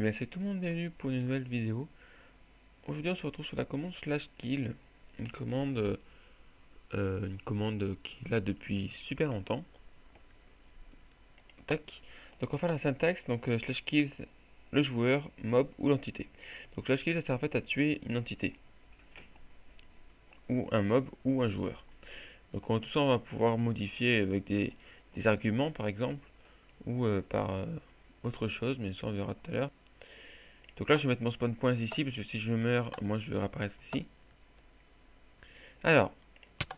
bien c'est tout le monde, bienvenue pour une nouvelle vidéo. Aujourd'hui on se retrouve sur la commande /kill, une commande qui est là depuis super longtemps. Tac. Donc on va faire la syntaxe, donc /kill le joueur, mob ou l'entité. Donc /kill ça sert en fait à tuer une entité, ou un mob ou un joueur. Donc tout ça on va pouvoir modifier avec des arguments par exemple, ou par autre chose, mais ça on verra tout à l'heure. Donc là je vais mettre mon spawn point ici, parce que si je meurs, moi je vais réapparaître ici. Alors,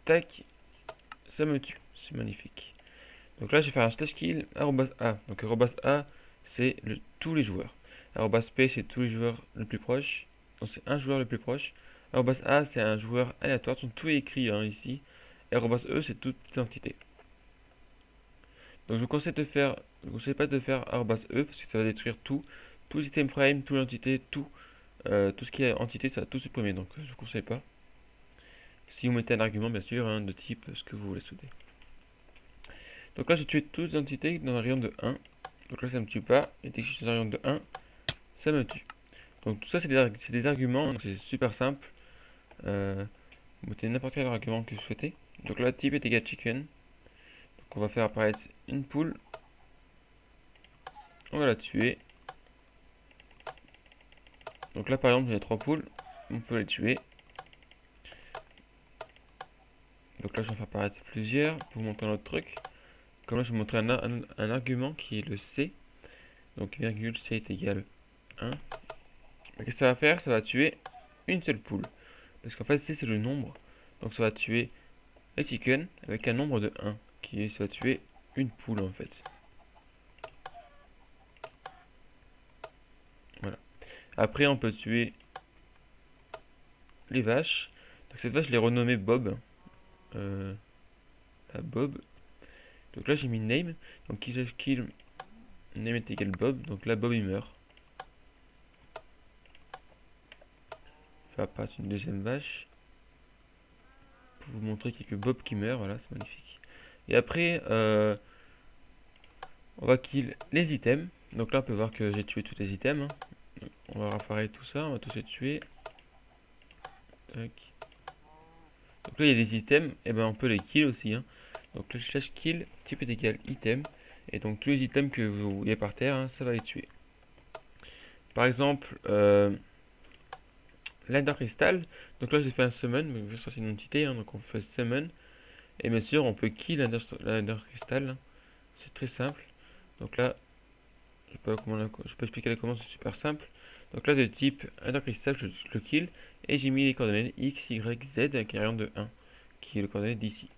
tac, ça me tue, c'est magnifique. Donc là je vais faire un /kill @a. Donc @a c'est tous les joueurs. @p c'est tous les joueurs le plus proche. Donc c'est un joueur le plus proche. @a c'est un joueur aléatoire, sont tous écrits ici. Et @e c'est toute entité. Donc je vous conseille pas de faire @e parce que ça va détruire tout système frame, toute l'entité, tout ce qui est entité, ça va tout supprimer. Donc je vous conseille pas. Si vous mettez un argument bien sûr de type ce que vous voulez souhaiter. Donc là j'ai tué toutes les entités dans un rayon de 1. Donc là ça ne me tue pas. Et dès que je suis dans un rayon de 1, ça me tue. Donc tout ça c'est des arguments, c'est super simple. Vous mettez n'importe quel argument que vous souhaitez. Donc là type est égal chicken. Donc on va faire apparaître une poule. On va la tuer. Donc là par exemple il y a 3 poules. On peut les tuer. Donc là je vais faire apparaître plusieurs pour vous montrer un autre truc. Comme là je vais vous montrer un argument qui est le C. Donc virgule C est égal 1. Qu'est-ce que ça va faire? Ça va tuer une seule poule. Parce qu'en fait C c'est le nombre. Donc ça va tuer les chickens avec un nombre de 1. Ça va tuer une poule en fait. Voilà. Après on peut tuer les vaches. Donc cette vache je l'ai renommée Bob. La Bob. Donc là j'ai mis name. Donc kill name est égal Bob. Donc là Bob il meurt. Ça va apparaître une deuxième vache. Pour vous montrer qu'il n'y a que Bob qui meurt. Voilà, c'est magnifique. Et après on va kill les items. Donc là on peut voir que j'ai tué tous les items. On va réapparaître tout ça. On va tous les tuer. Tac. Donc là il y a des items. Et ben on peut les kill aussi. Donc le /kill type est égal item. Et donc tous les items que vous voyez par terre, ça va les tuer. Par exemple, l'Ender Crystal. Donc là j'ai fait un summon, mais vu que c'est une entité, donc on fait summon. Et bien sûr on peut kill l'Ender Crystal. C'est très simple. Donc là, je peux expliquer la commande, c'est super simple. Donc là de type Ender Crystal, je le kill. Et j'ai mis les coordonnées X, Y, Z avec un rayon de 1, qui est le coordonnée d'ici.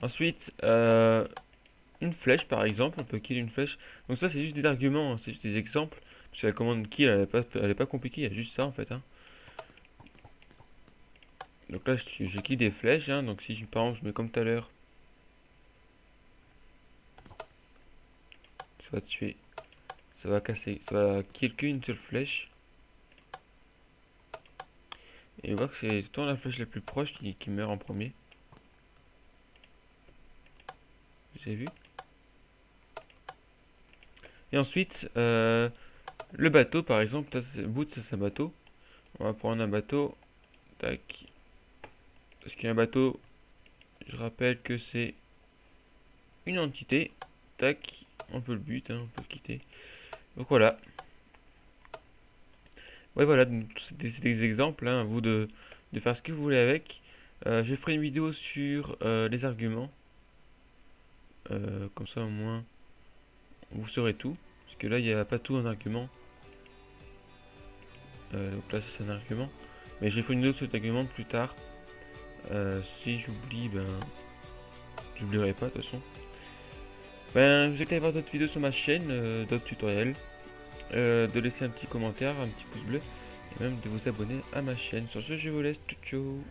Ensuite, une flèche par exemple, on peut kill une flèche. Donc ça c'est juste des arguments, c'est juste des exemples. Parce que la commande kill elle est pas compliquée, il y a juste ça en fait. Donc là je kill des flèches, donc si par exemple je mets comme tout à l'heure, ça va tuer, ça va casser, ça va kill qu'une seule flèche. Et on voit que c'est tout le temps la flèche la plus proche qui meurt en premier. Vous avez vu? Et ensuite, le bateau par exemple, boot ça c'est un bateau. On va prendre un bateau. Tac. Parce qu'il y a un bateau, je rappelle que c'est une entité. Tac. On peut le but, on peut le quitter. Donc voilà. Ouais voilà, c'est des exemples, à vous de faire ce que vous voulez avec. Je ferai une vidéo sur les arguments. Comme ça au moins vous saurez tout. Parce que là il n'y a pas tout en argument. Donc là c'est un argument. Mais je ferai une vidéo sur cet argument plus tard. Si j'oublie, j'oublierai pas de toute façon. Je vous invite à aller voir d'autres vidéos sur ma chaîne, d'autres tutoriels. De laisser un petit commentaire, un petit pouce bleu. Et même de vous abonner à ma chaîne. Sur ce je vous laisse, ciao ciao.